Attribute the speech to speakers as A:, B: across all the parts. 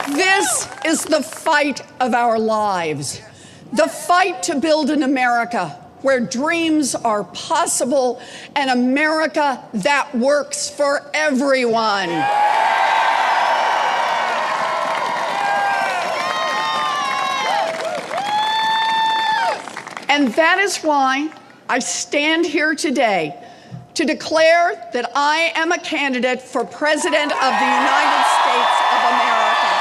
A: This is the fight of our lives. The fight to build an America where dreams are possible, an America that works for everyone. And that is why I stand here today to declare that I am a candidate for President of the United States of America.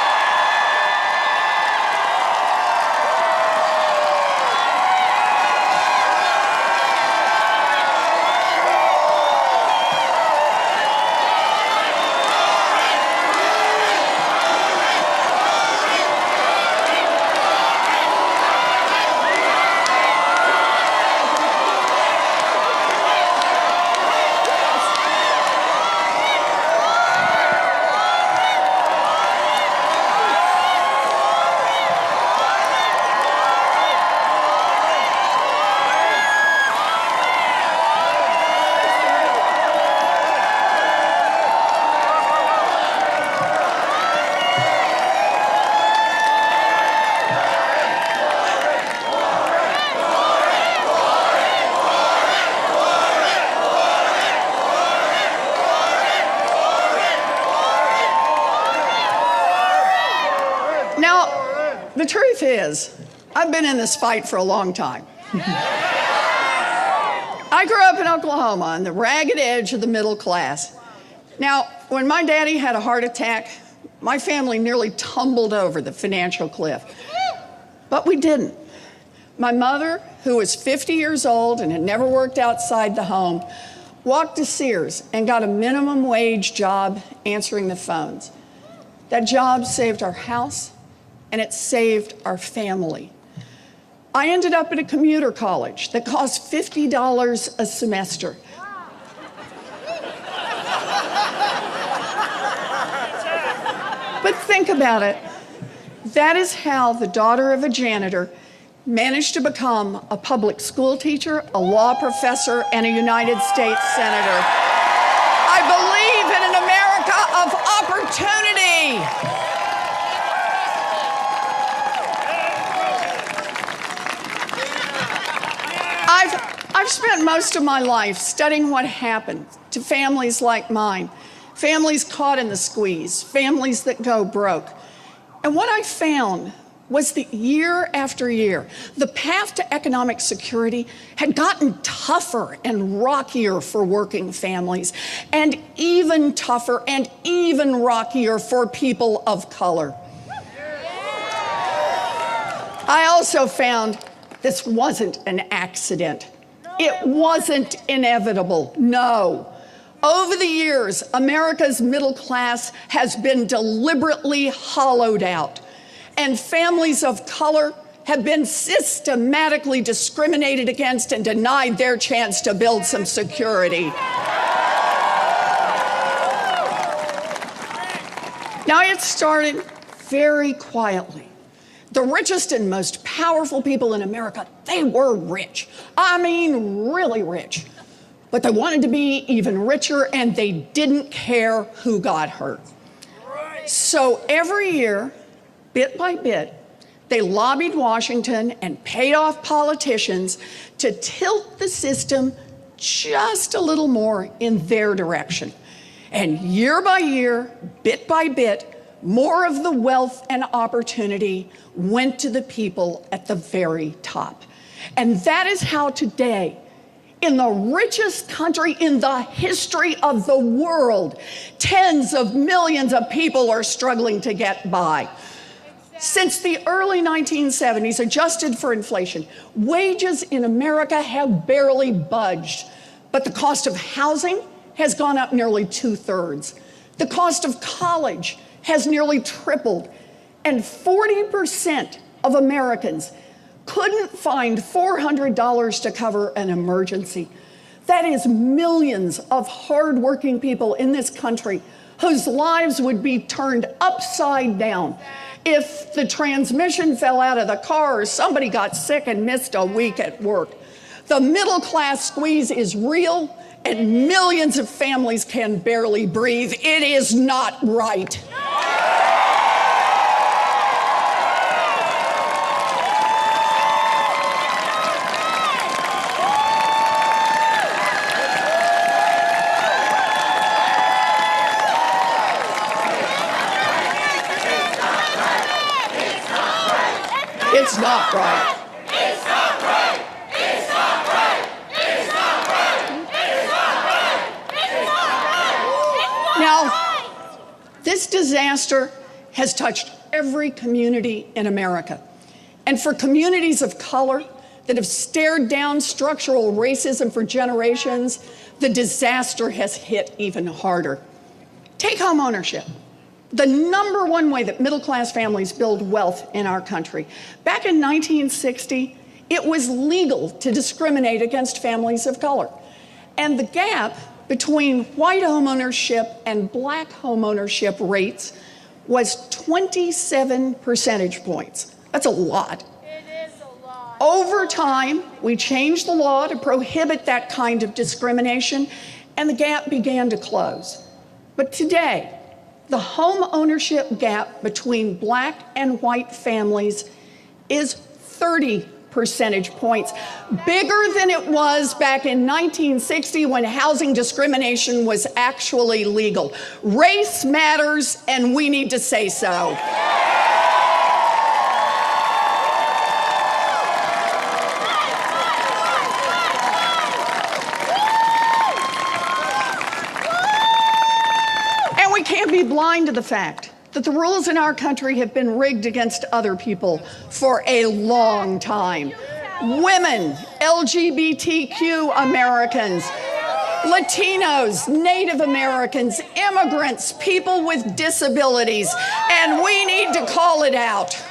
A: Now, the truth is, I've been in this fight for a long time. I grew up in Oklahoma on the ragged edge of the middle class. Now, when my daddy had a heart attack, my family nearly tumbled over the financial cliff. But we didn't. My mother, who was 50 years old and had never worked outside the home, walked to Sears and got a minimum wage job answering the phones. That job saved our house, and it saved our family. I ended up at a commuter college that cost $50 a semester. But think about it. That is how the daughter of a janitor managed to become a public school teacher, a law professor, and a United States senator. I believe in an America of opportunity. I've spent most of my life studying what happened to families like mine, families caught in the squeeze, families that go broke. And what I found was that year after year, the path to economic security had gotten tougher and rockier for working families, and even tougher and even rockier for people of color. I also found this wasn't an accident. It wasn't inevitable, no. Over the years, America's middle class has been deliberately hollowed out, and families of color have been systematically discriminated against and denied their chance to build some security. Now, it started very quietly. The richest and most powerful people in America, they were rich. I mean, really rich. But they wanted to be even richer, and they didn't care who got hurt. So every year, bit by bit, they lobbied Washington and paid off politicians to tilt the system just a little more in their direction. And year by year, bit by bit, more of the wealth and opportunity went to the people at the very top. And that is how today, in the richest country in the history of the world, tens of millions of people are struggling to get by. Since the early 1970s, adjusted for inflation, wages in America have barely budged, but the cost of housing has gone up nearly 2/3. The cost of college has nearly tripled, and 40% of Americans couldn't find $400 to cover an emergency. That is millions of hardworking people in this country whose lives would be turned upside down if the transmission fell out of the car or somebody got sick and missed a week at work. The middle class squeeze is real, and millions of families can barely breathe. It is not right. It's not right.
B: It's not right. It's not right. It's not right. It's not right. It's not right.
A: Now, this disaster has touched every community in America. And for communities of color that have stared down structural racism for generations, the disaster has hit even harder. Take home ownership, the number one way that middle-class families build wealth in our country. Back in 1960, it was legal to discriminate against families of color. And the gap between white homeownership and black homeownership rates was 27 percentage points. That's a lot.
B: It is a lot.
A: Over time, we changed the law to prohibit that kind of discrimination, and the gap began to close. But today, the home ownership gap between black and white families is 30 percentage points, bigger than it was back in 1960 when housing discrimination was actually legal. Race matters, and we need to say so. We can't be blind to the fact that the rules in our country have been rigged against other people for a long time. Women, LGBTQ Americans, Latinos, Native Americans, immigrants, people with disabilities, and we need to call it out.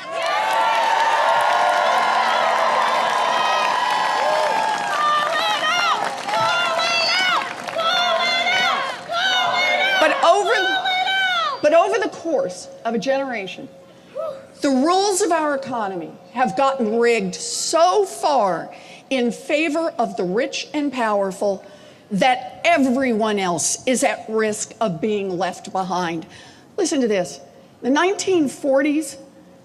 A: But over the course of a generation, the rules of our economy have gotten rigged so far in favor of the rich and powerful that everyone else is at risk of being left behind. Listen to this. In the 1940s,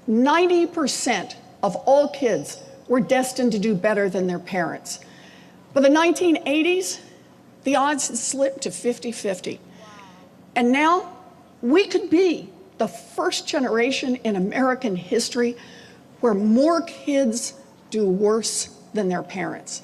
A: 90% of all kids were destined to do better than their parents. By the 1980s, the odds had slipped to 50-50. And now, we could be the first generation in American history where more kids do worse than their parents.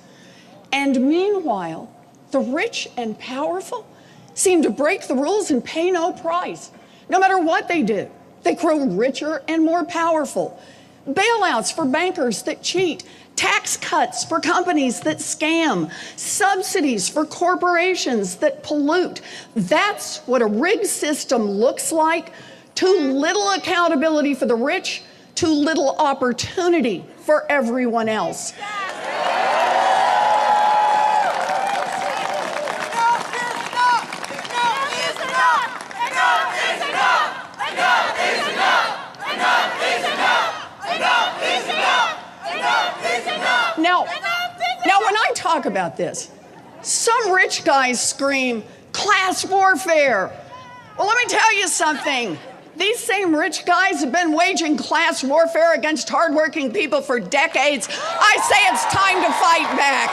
A: And meanwhile, the rich and powerful seem to break the rules and pay no price. No matter what they do, they grow richer and more powerful. Bailouts for bankers that cheat, tax cuts for companies that scam, subsidies for corporations that pollute. That's what a rigged system looks like. Too little accountability for the rich, too little opportunity for everyone else. Now, when I talk about this, some rich guys scream, class warfare. Well, let me tell you something. These same rich guys have been waging class warfare against hardworking people for decades. I say it's time to fight back.